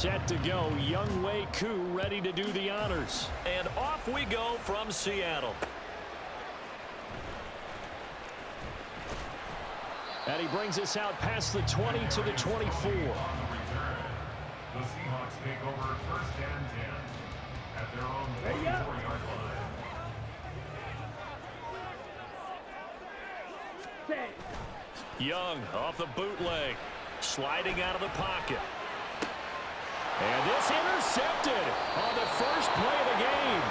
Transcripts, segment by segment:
set to go. Younghoe Koo ready to do the honors. And off we go from Seattle. And he brings us out past the 20 to the 24. The Seahawks take over first and 10 at their own 44-yard line. Young off the bootleg, sliding out of the pocket. And this intercepted on the first play of the game.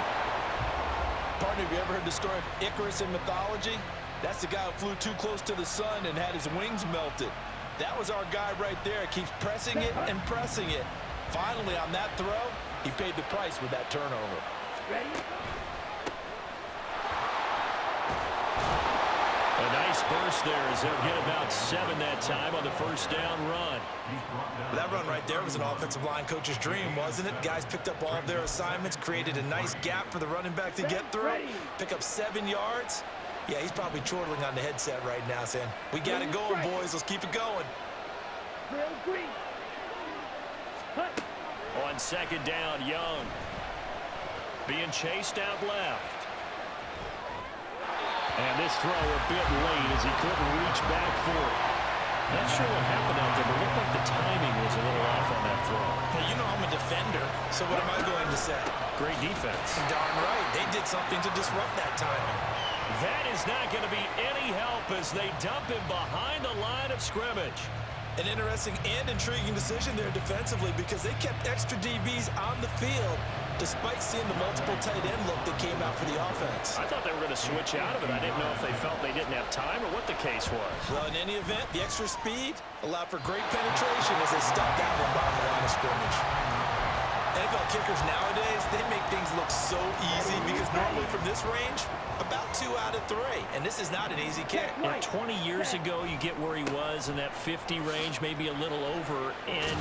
Partner, have you ever heard the story of Icarus in mythology? That's the guy who flew too close to the sun and had his wings melted. That was our guy right there. Keeps pressing it and pressing it. Finally, on that throw, he paid the price with that turnover. Ready? A nice burst there as they'll get about 7 that time on the first down run. That run right there was an offensive line coach's dream, wasn't it? Guys picked up all of their assignments, created a nice gap for the running back to get through, pick up 7 yards. Yeah, he's probably chortling on the headset right now saying, we got it going, boys. Let's keep it going. On second down, Young. Being chased out left. And this throw a bit late as he couldn't reach back for it. Not sure what happened out there, but it looked like the timing was a little off on that throw. Hey, you know I'm a defender, so what am I going to say? Great defense. Darn right. They did something to disrupt that timing. That is not going to be any help as they dump him behind the line of scrimmage. An interesting and intriguing decision there defensively because they kept extra DBs on the field despite seeing the multiple tight end look that came out for the offense. I thought they were going to switch out of it. I didn't know if they felt they didn't have time or what the case was. Well, in any event, the extra speed allowed for great penetration as they stuffed that one behind the line of scrimmage. NFL kickers nowadays, they make things look so easy because normally from this range, about 2 out of 3. And this is not an easy kick. Yeah, 20 years ago, you get where he was in that 50 range, maybe a little over, and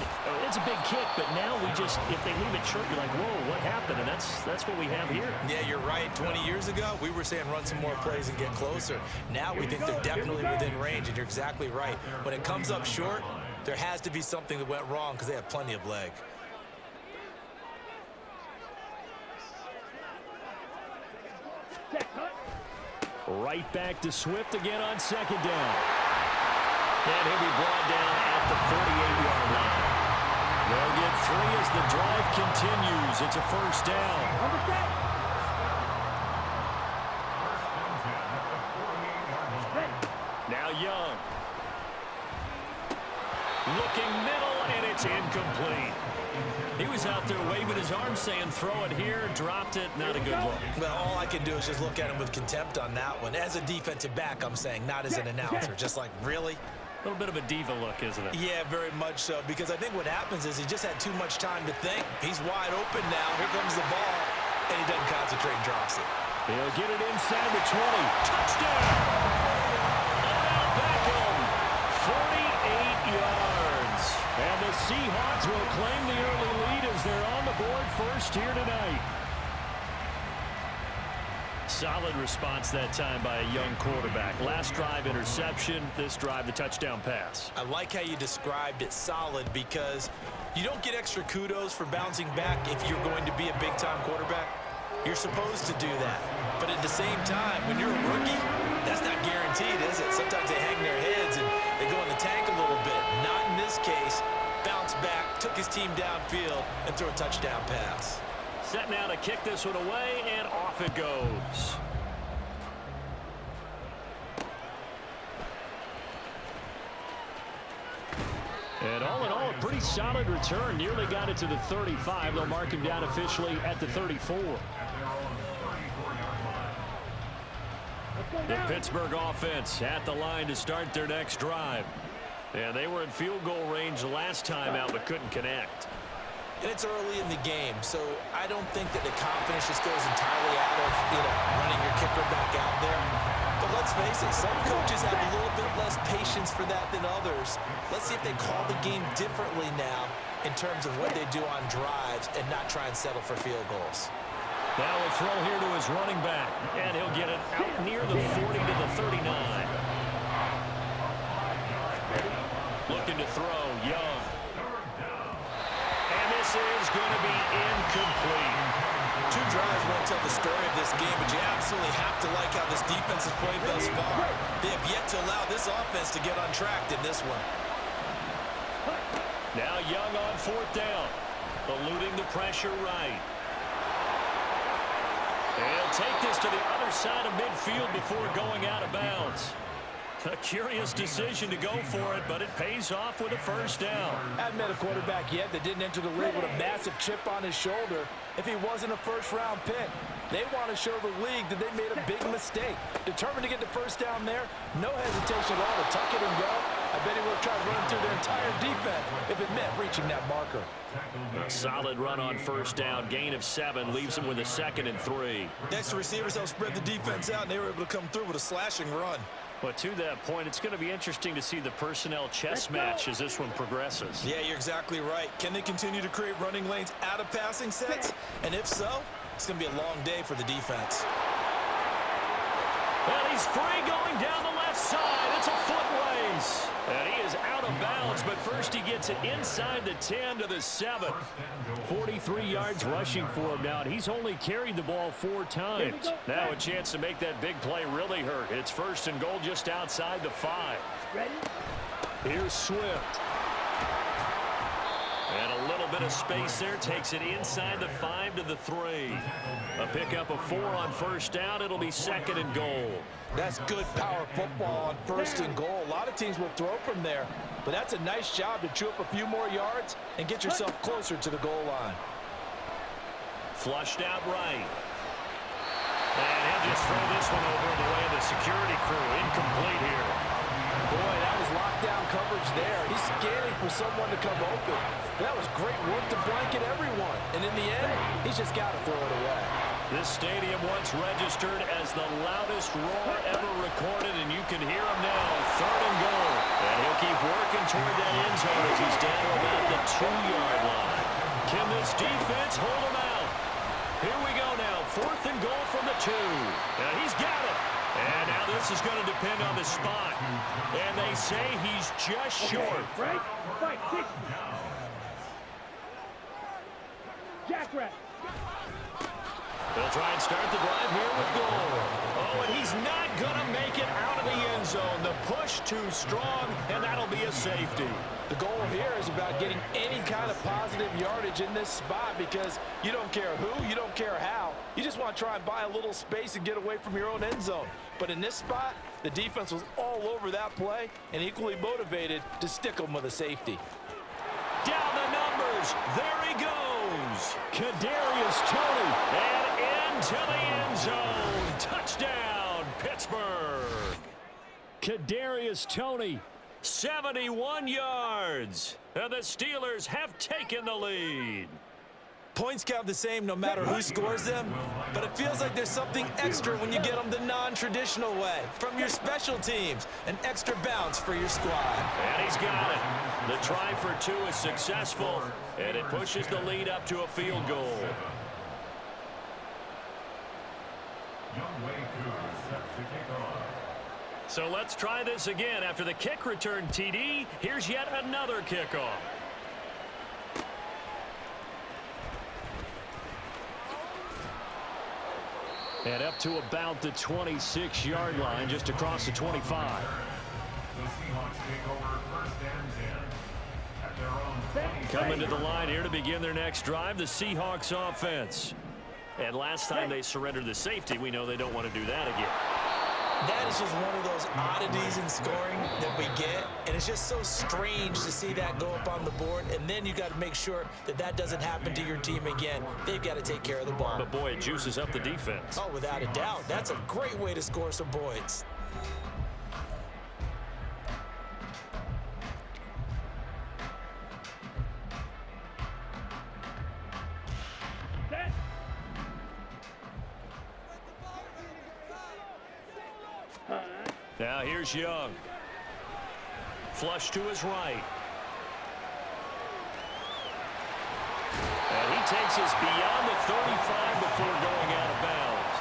it's a big kick, but now we just, if they leave it short, you're like, whoa, what happened? And that's what we have here. Yeah, you're right. 20 years ago, we were saying run some more plays and get closer. Now we think they're definitely within range, and you're exactly right. When it comes up short, there has to be something that went wrong because they have plenty of leg. Right back to Swift again on second down. And he'll be brought down at the 48-yard line. They'll get 3 as the drive continues. It's a first down. Now Young. Looking middle, and it's incomplete. He was out there waving his arm saying, throw it here, dropped it, not a good look. Well, all I can do is just look at him with contempt on that one. As a defensive back, I'm saying, not as an announcer. Just like, really? A little bit of a diva look, isn't it? Yeah, very much so, because I think what happens is he just had too much time to think. He's wide open now. Here comes the ball, and he doesn't concentrate and drops it. He'll get it inside the 20. Touchdown! Odell Beckham, 48 yards. And the Seahawks will claim the early lead as they're on the board first here tonight. Solid response that time by a young quarterback. Last drive, interception. This drive, the touchdown pass. I like how you described it, solid, because you don't get extra kudos for bouncing back if you're going to be a big-time quarterback. You're supposed to do that. But at the same time, when you're a rookie, that's not guaranteed, is it? Sometimes they hang their heads and they go in the tank a little bit. Not in this case. Bounced back, took his team downfield, and threw a touchdown pass. Set now to kick this one away, and off it goes. And all in all, a pretty solid return. Nearly got it to the 35. They'll mark him down officially at the 34. The Pittsburgh offense at the line to start their next drive. And they were in field goal range last time out, but couldn't connect. And it's early in the game, so I don't think that the confidence just goes entirely out of, running your kicker back out there. But let's face it, some coaches have a little bit less patience for that than others. Let's see if they call the game differently now in terms of what they do on drives and not try and settle for field goals. Now a throw here to his running back, and he'll get it out near the 40 to the 39. Looking to throw, Young. And this This is going to be incomplete. 2 drives won't tell the story of this game, but you absolutely have to like how this defense has played thus far. They have yet to allow this offense to get untracked in this one. Now Young on 4th down, eluding the pressure right. And he'll take this to the other side of midfield before going out of bounds. A curious decision to go for it, but it pays off with a 1st down. I haven't met a quarterback yet that didn't enter the league with a massive chip on his shoulder if he wasn't a first-round pick. They want to show the league that they made a big mistake. Determined to get the 1st down there, no hesitation at all to tuck it and go. I bet he would have tried running through their entire defense if it meant reaching that marker. A solid run on 1st down, gain of 7, leaves him with a 2nd and 3. Next, receivers help spread the defense out, and they were able to come through with a slashing run. But to that point, it's going to be interesting to see the personnel chess match as this one progresses. Yeah, you're exactly right. Can they continue to create running lanes out of passing sets? And if so, it's going to be a long day for the defense. And he's free going down the left side. It's a foot race. And he is out of bounds, but first he gets it inside the 10 to the 7. 43 yards rushing for him now, and he's only carried the ball 4 times. Now a chance to make that big play really hurt. It's 1st and goal just outside the 5. Here's Swift. And a little bit of space there, takes it inside the 5 to the 3. A pickup of 4 on 1st down. It'll be 2nd and goal. That's good power football on 1st and goal. A lot of teams will throw from there, but that's a nice job to chew up a few more yards and get yourself closer to the goal line. Flushed out right. And he'll just throw this one over the way of the security crew. Incomplete here. Boy, that was lockdown coverage there. He's scanning for someone to come open. That was great work to blanket everyone. And in the end, he's just got to throw it away. This stadium once registered as the loudest roar ever recorded, and you can hear him now. 3rd and goal. And he'll keep working toward that end zone as he's down about the 2-yard line. Can this defense hold him out? Here we go now. 4th and goal from the 2. And he's got it. And now this is going to depend on the spot. And they say he's just short. Right? Fight, kick. Jackrabbit. They'll try and start the drive here with goal. Oh, and he's not going to make it out of the end zone. The push too strong, and that'll be a safety. The goal here is about getting any kind of positive yardage in this spot because you don't care who, you don't care how. You just want to try and buy a little space and get away from your own end zone. But in this spot, the defense was all over that play and equally motivated to stick them with a safety. Down the numbers. There he goes. Kadarius Toney. And into the end zone. Touchdown, Pittsburgh. Kadarius Toney, 71 yards. And the Steelers have taken the lead. Points count the same no matter who scores them, but it feels like there's something extra when you get them the non-traditional way. From your special teams, an extra bounce for your squad. And he's got it. The try for 2 is successful, and it pushes the lead up to a field goal. So let's try this again. After the kick return TD, here's yet another kickoff. And up to about the 26-yard line, just across the 25. The Seahawks take over 1st and 10 at their own 20. Coming to the line here to begin their next drive, the Seahawks offense. And last time they surrendered the safety, we know they don't want to do that again. That is just one of those oddities in scoring that we get, and it's just so strange to see that go up on the board, and then you got to make sure that that doesn't happen to your team again. They've got to take care of the ball. But boy, it juices up the defense. Oh, without a doubt. That's a great way to score some points. Now here's Young. Flush to his right. And he takes us beyond the 35 before going out of bounds.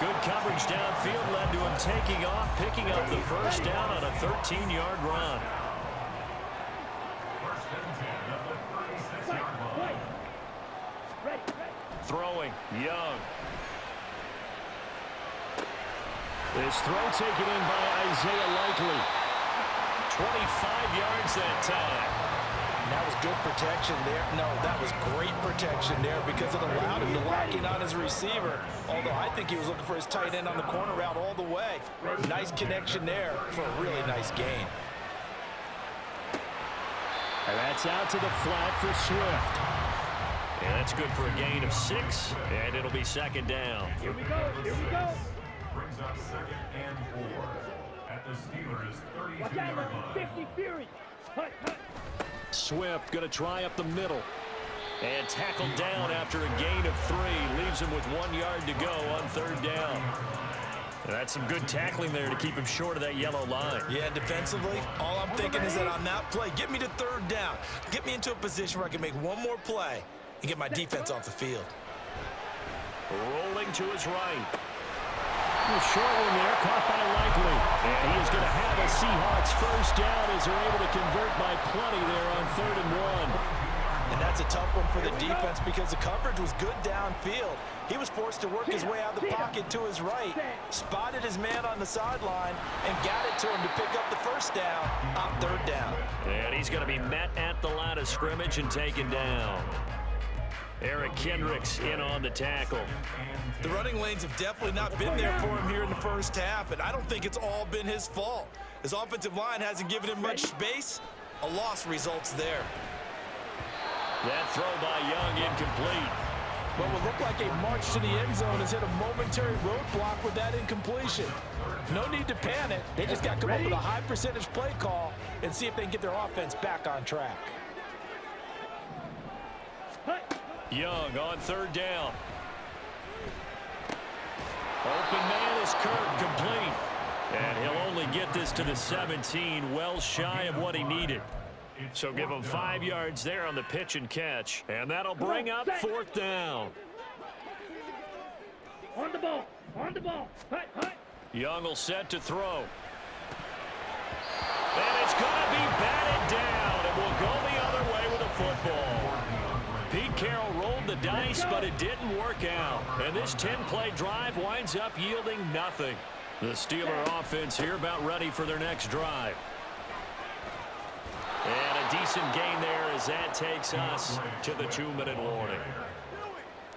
Good coverage downfield led to him taking off, picking up the 1st down on a 13-yard run. 1st and 10 at the 36-yard line. Throwing, Young. This throw taken in by Isaiah Likely. 25 yards that time. That was good protection there. No, that was great protection there because it allowed him to lock in on his receiver. Although I think he was looking for his tight end on the corner route all the way. Nice connection there for a really nice gain. And that's out to the flat for Swift. And that's good for a gain of 6, and it'll be second down. Here we go. Here we go. Brings up 2nd and 4 at the Steelers' Watch 32-yard out, line. 50 Fury. Hut, hut. Swift going to try up the middle. And tackled down after a gain of 3. Leaves him with 1 yard to go on 3rd down. That's some good tackling there to keep him short of that yellow line. Yeah, defensively, all I'm thinking is that on that play, get me to 3rd down. Get me into a position where I can make one more play and get my defense off the field. Rolling to his right. Short one there, caught by Likely. And he is going to have a Seahawks first down as they're able to convert by plenty there on 3rd and 1. And that's a tough one for the defense because the coverage was good downfield. He was forced to work his way out of the pocket to his right, spotted his man on the sideline, and got it to him to pick up the first down on 3rd down. And he's going to be met at the line of scrimmage and taken down. Eric Kendricks in on the tackle. The running lanes have definitely not been there for him here in the first half, and I don't think it's all been his fault. His offensive line hasn't given him much space. A loss results there. That throw by Young incomplete. What would look like a march to the end zone has hit a momentary roadblock with that incompletion. No need to panic. They just got to come up with a high percentage play call and see if they can get their offense back on track. Young on 3rd down. Open man is Kirk, complete. And he'll only get this to the 17, well shy of what he needed. So give him 5 yards there on the pitch and catch. And that'll bring up 4th down. On the ball. On the ball. Hut, hut. Young will set to throw. And it's going to be batted down. It will go the other way with a football. Pete Carroll rolled the dice, but it didn't work out. And this 10-play drive winds up yielding nothing. The Steeler offense here about ready for their next drive. And a decent gain there as that takes us to the 2-minute warning.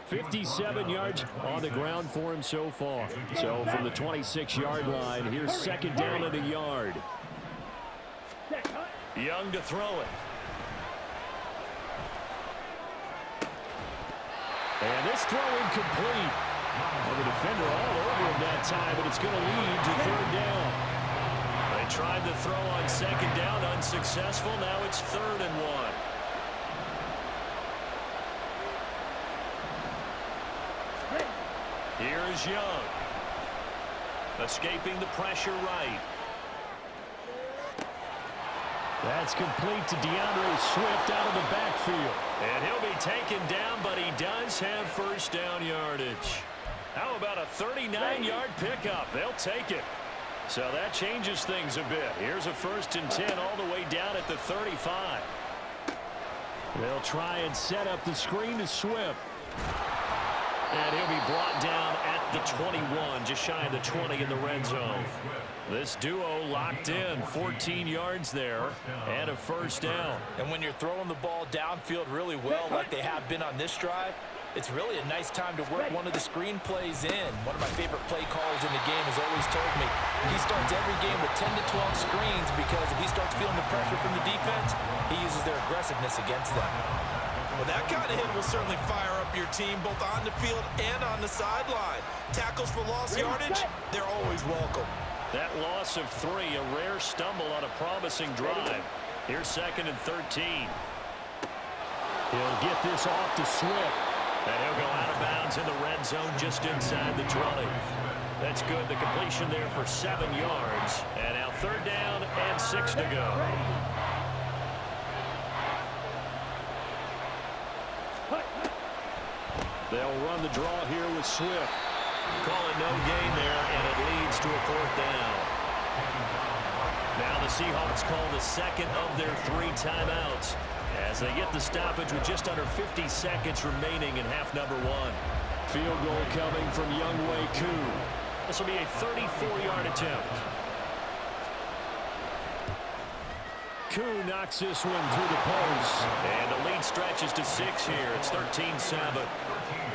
57 yards on the ground for him so far. So from the 26-yard line, here's 2nd down and a yard. Young to throw it. And this throw incomplete. And the defender all over him that time, but it's going to lead to 3rd down. They tried to throw on 2nd down, unsuccessful. Now it's 3rd and 1. Here's Young. Escaping the pressure right. That's complete to DeAndre Swift out of the backfield. And he'll be taken down, but he does have first down yardage. How about a 39-yard pickup? They'll take it. So that changes things a bit. Here's a 1st and 10 all the way down at the 35. They'll try and set up the screen to Swift. And he'll be brought down at the 21, just shy of the 20 in the red zone. This duo locked in, 14 yards there, and a first down. And when you're throwing the ball downfield really well like they have been on this drive, it's really a nice time to work one of the screen plays in. One of my favorite play callers in the game has always told me he starts every game with 10 to 12 screens because if he starts feeling the pressure from the defense, he uses their aggressiveness against them. Well, that kind of hit will certainly fire up your team both on the field and on the sideline. Tackles for lost yardage, they're always welcome. That loss of 3, a rare stumble on a promising drive. Here's 2nd and 13. He'll get this off to Swift. And he'll go out of bounds in the red zone just inside the 20. That's good. The completion there for 7 yards. And now 3rd down and 6 to go. They'll run the draw here with Swift. Call it no gain there, and it leads to a 4th down. Now the Seahawks call the 2nd of their 3 timeouts. as they get the stoppage with just under 50 seconds remaining in half number one. Field goal coming from Younghoe Koo. This will be a 34-yard attempt. Koo knocks this one through the post. And the lead stretches to 6 here. It's 13-7.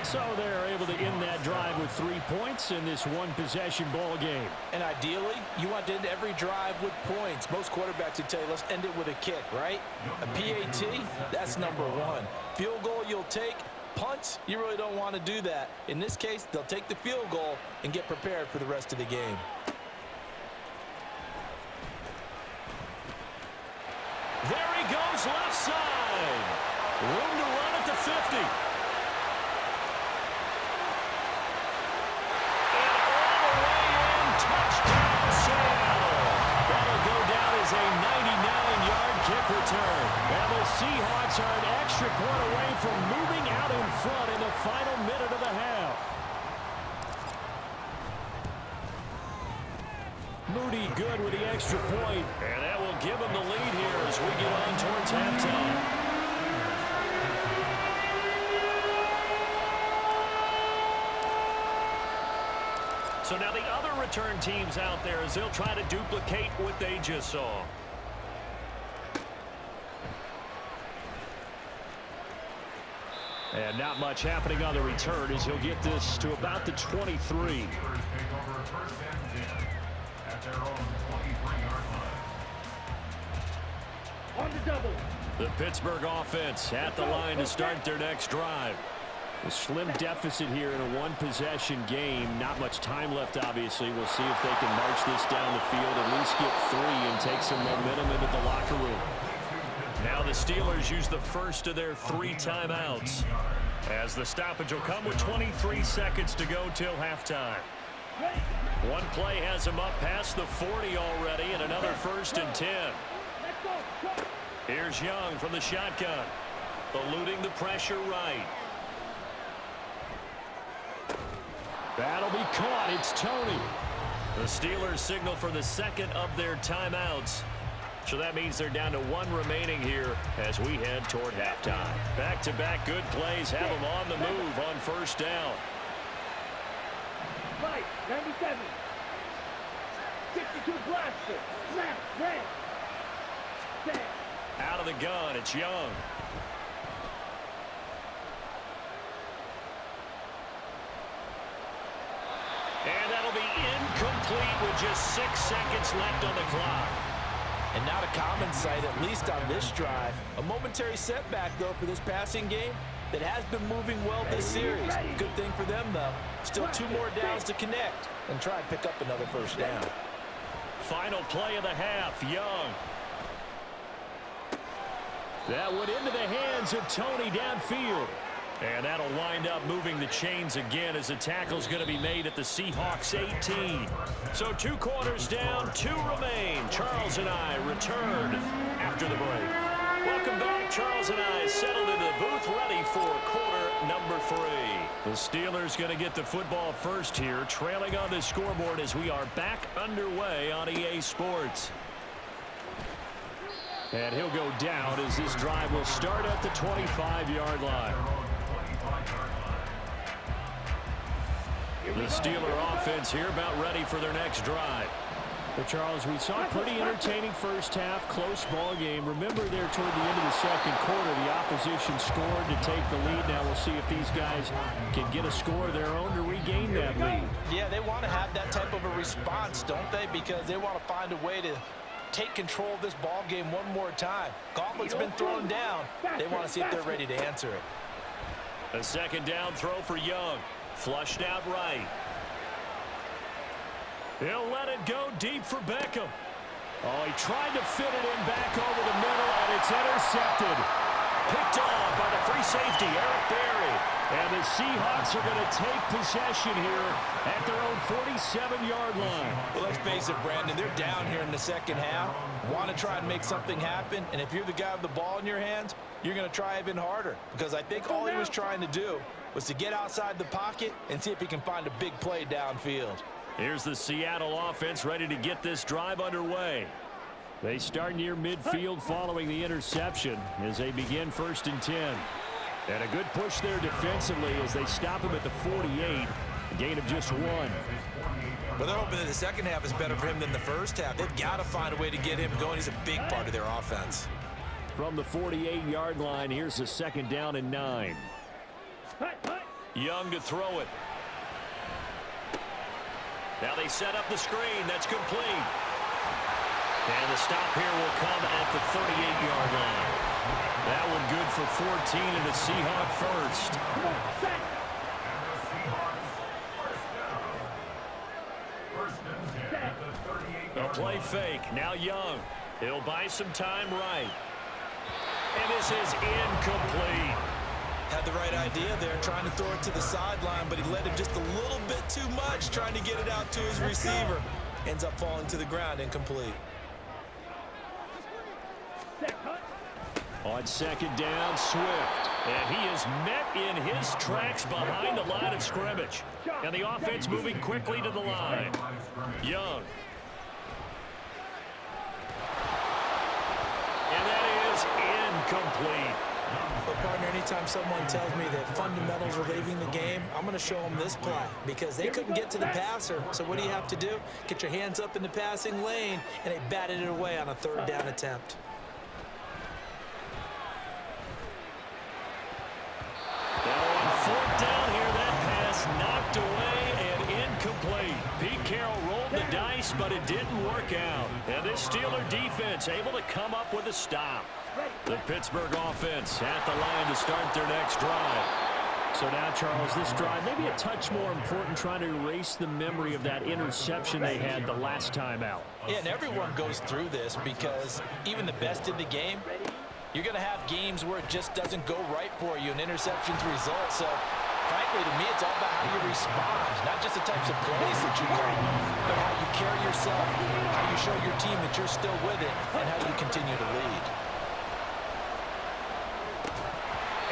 So they're able to end that drive with 3 points in this one-possession ball game. And ideally, you want to end every drive with points. Most quarterbacks would tell you, let's end it with a kick, right? A PAT, that's number one. Field goal you'll take. Punts, you really don't want to do that. In this case, they'll take the field goal and get prepared for the rest of the game. There he goes, left side. Room to run at the 50. And all the way in, touchdown Seattle. That'll go down as a 99-yard kick return. And the Seahawks are an extra point away from moving out in front in the final minute of the half. Moody good with the extra point. And that will give him the lead here as we get on towards halftime. So now the other return teams out there as they'll try to duplicate what they just saw. And not much happening on the return as he'll get this to about the 23. Take over first and 10 at their own 23-yard line. On the double. The Pittsburgh offense at the line to start their next drive. A slim deficit here in a one-possession game. Not much time left, obviously. We'll see if they can march this down the field, at least get 3 and take some momentum into the locker room. Now the Steelers use the first of their 3 timeouts, as the stoppage will come with 23 seconds to go till halftime. One play has him up past the 40 already, and another 1st and 10. Here's Young from the shotgun, eluding the pressure right. That'll be caught. It's Tony. The Steelers signal for the second of their timeouts. So that means they're down to 1 remaining here as we head toward halftime. Back-to-back good plays have them on the move on 1st down. Right, 97. 62 blaster. Snap, red. Set. Out of the gun, it's Young. And that'll be incomplete with just 6 seconds left on the clock. And not a common sight, at least on this drive. A momentary setback, though, for this passing game that has been moving well this series. Good thing for them, though. Still 2 more downs to connect and try and pick up another 1st down. Final play of the half, Young. That went into the hands of Tony downfield. And that'll wind up moving the chains again as the tackle's going to be made at the Seahawks 18. So 2 quarters down, 2 remain. Charles and I return after the break. Welcome back. Charles and I settled into the booth ready for quarter number 3. The Steelers going to get the football first here, trailing on the scoreboard as we are back underway on EA Sports. And he'll go down as this drive will start at the 25-yard line. The Steeler offense here about ready for their next drive. But Charles, we saw a pretty entertaining first half, close ball game. Remember there toward the end of the second quarter, the opposition scored to take the lead. Now we'll see if these guys can get a score of their own to regain that lead. Yeah, they want to have that type of a response, don't they? Because they want to find a way to take control of this ball game one more time. Gauntlet's been thrown down. They want to see if they're ready to answer it. A 2nd down throw for Young. Flushed out right. He'll let it go deep for Beckham. Oh, he tried to fit it in back over the middle, and it's intercepted. Picked off by the free safety, Eric Berry. And the Seahawks are going to take possession here at their own 47-yard line. Well, let's face it, Brandon, they're down here in the second half. Want to try and make something happen, and if you're the guy with the ball in your hands, you're going to try even harder. Because I think all he was trying to do was to get outside the pocket and see if he can find a big play downfield. Here's the Seattle offense ready to get this drive underway. They start near midfield following the interception as they begin 1st and 10. And a good push there defensively as they stop him at the 48. A gain of just 1. Well, they're hoping that the second half is better for him than the first half. They've got to find a way to get him going. He's a big part of their offense. From the 48-yard line, here's the 2nd down and 9. Young to throw it. Now they set up the screen. That's complete. And the stop here will come at the 38-yard line. That one good for 14 and a Seahawk first. A play fake. Now Young. He'll buy some time right. And this is incomplete. Had the right idea there, trying to throw it to the sideline, but he led him just a little bit too much, trying to get it out to his receiver. Ends up falling to the ground, incomplete. On 2nd down, Swift. And he is met in his tracks behind the line of scrimmage. And the offense moving quickly to the line. Young. And that is incomplete. But, partner, anytime someone tells me that fundamentals are leaving the game, I'm going to show them this play because they couldn't get to the passer. So what do you have to do? Get your hands up in the passing lane, and they batted it away on a 3rd down attempt. Now on 4th down here, that pass knocked away and incomplete. Pete Carroll rolled the dice, but it didn't work out. And this Steeler defense able to come up with a stop. The Pittsburgh offense at the line to start their next drive. So now, Charles, this drive maybe a touch more important, trying to erase the memory of that interception they had the last time out. Yeah, and everyone goes through this because even the best in the game, you're going to have games where it just doesn't go right for you, and interceptions result. So, frankly, to me, it's all about how you respond, not just the types of plays that you call, but how you carry yourself, how you show your team that you're still with it, and how you continue to lead.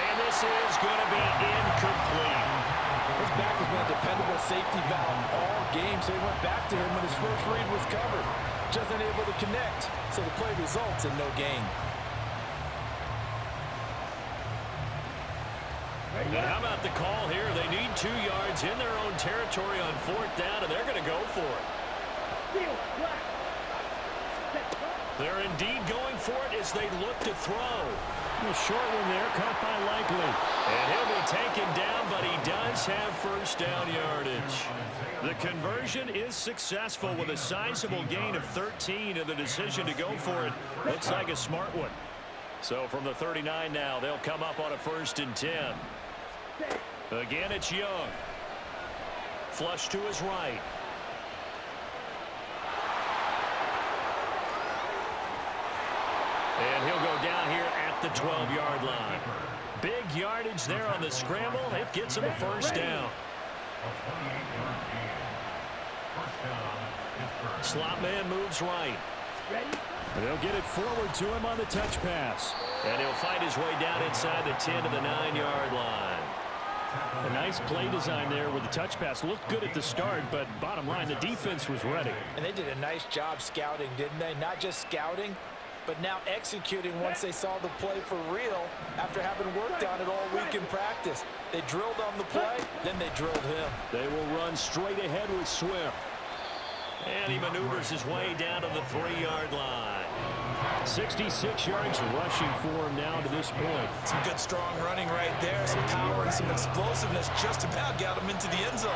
And this is going to be incomplete. His back has been a dependable safety valve all game, so he went back to him when his first read was covered. Just unable to connect, so the play results in no gain. And how about the call here? They need 2 yards in their own territory on 4th down, and they're going to go for it. They're indeed going for it as they look to throw. A short one there, caught by Likely. And he'll be taken down, but he does have 1st down yardage. The conversion is successful with a sizable gain of 13, and the decision to go for it looks like a smart one. So from the 39 now, they'll come up on a 1st and 10. Again, it's Young. Flush to his right. And he'll go down here at the 12-yard line. Big yardage there on the scramble. It gets him a 1st down. Slot man moves right. They'll get it forward to him on the touch pass. And he'll find his way down inside the 10 to the 9-yard line. A nice play design there with the touch pass. Looked good at the start, but bottom line, the defense was ready. And they did a nice job scouting, didn't they? Not just scouting, but now executing once they saw the play for real after having worked on it all week in practice. They drilled on the play, then they drilled him. They will run straight ahead with Swift. And he maneuvers his way down to the 3-yard line. 66 yards rushing for him now to this point. Some good, strong running right there. Some power and some explosiveness just about got him into the end zone.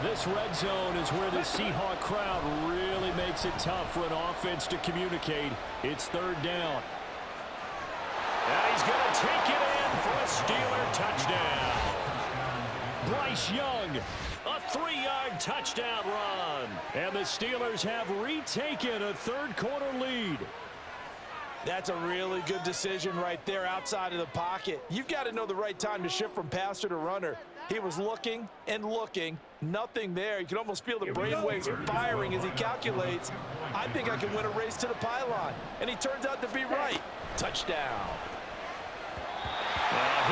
This red zone is where the Seahawk crowd really makes it tough for an offense to communicate. It's 3rd down. And he's going to take it in for a Steeler touchdown. Bryce Young, a 3-yard touchdown run. And the Steelers have retaken a 3rd-quarter lead. That's a really good decision right there outside of the pocket. You've got to know the right time to shift from passer to runner. He was looking and looking, nothing there. You can almost feel the brainwaves firing as he calculates, I think I can win a race to the pylon. And he turns out to be right. Touchdown.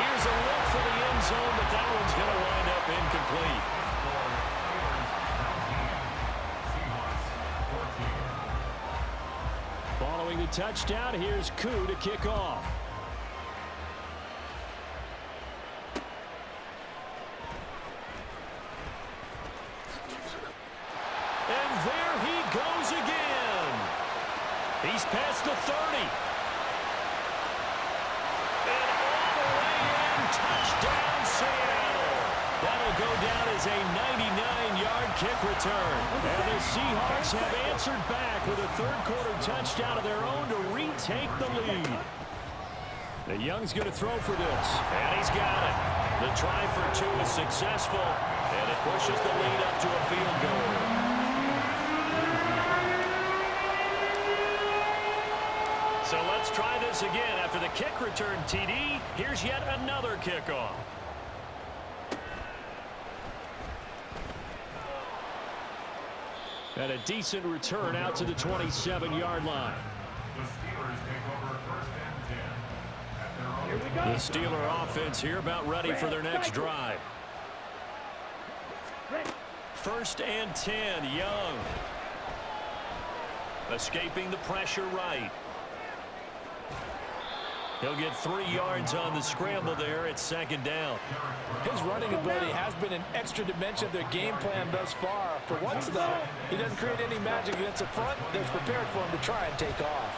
Here's a look for the end zone, but that one's going to wind up incomplete. Following the touchdown. Here's Koo to kick off. And there he goes again. He's past the 30. And all the way in, touchdown Seattle. That'll go down as a 99-yard kick return. And the Seahawks have answered back with a third-quarter touchdown of their own to retake the lead. The Young's going to throw for this. And he's got it. The try for two is successful, and it pushes the lead up to a field goal. So let's try this again. After the kick return TD, here's yet another kickoff. And a decent return out to the 27-yard line. The Steeler offense here about ready for their next drive. 1st and 10, Young. Escaping the pressure right. He'll get 3 yards on the scramble there at 2nd down. His running ability has been an extra dimension of their game plan thus far. For once, though, he doesn't create any magic against the front that's prepared for him to try and take off.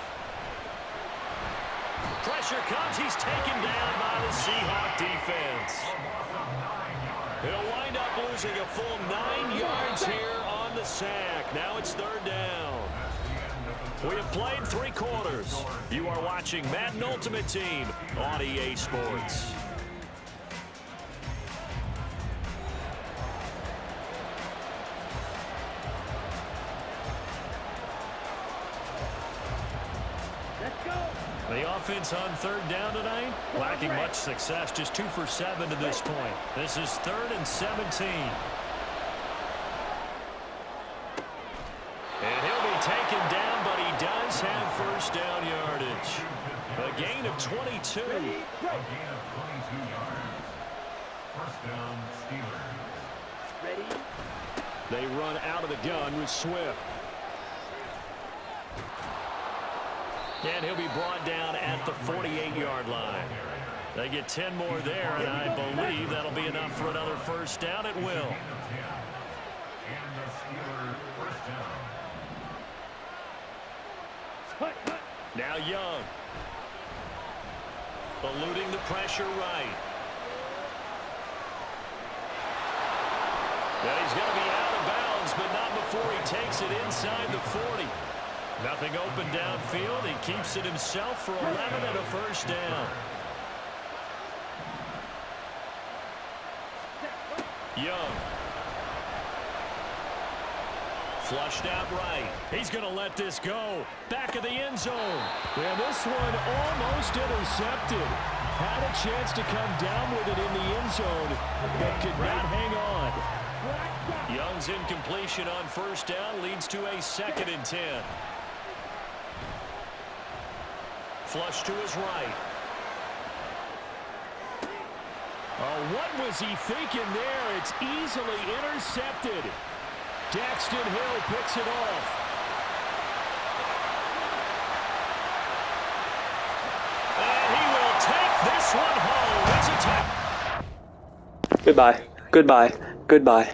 Pressure comes. He's taken down by the Seahawk defense. He'll wind up losing a full 9 yards here on the sack. Now it's 3rd down. We have played 3 quarters. You are watching Madden Ultimate Team on EA Sports. Let's go. The offense on 3rd down tonight, lacking much success, just 2 for 7 to this point. This is 3rd and 17. And he'll be taken down, but he does have 1st down yardage. A gain of 22. A gain of 22 yards. 1st down, Steelers. Ready. They run out of the gun with Swift. And he'll be brought down at the 48-yard line. They get 10 more there, and I believe that'll be enough for another 1st down. It will. And the Steelers 1st down. Now Young. Eluding the pressure right. Now he's going to be out of bounds, but not before he takes it inside the 40. Nothing open downfield. He keeps it himself for 11 and a 1st down. Young. Flushed out right. He's going to let this go. Back of the end zone. And this one almost intercepted. Had a chance to come down with it in the end zone, but could not hang on. Young's incompletion on 1st down leads to a 2nd and 10. Flush to his right. Oh, what was he thinking there? It's easily intercepted. Daxton Hill picks it off. And he will take this one home. It's a touchdown. Goodbye. Goodbye. Goodbye.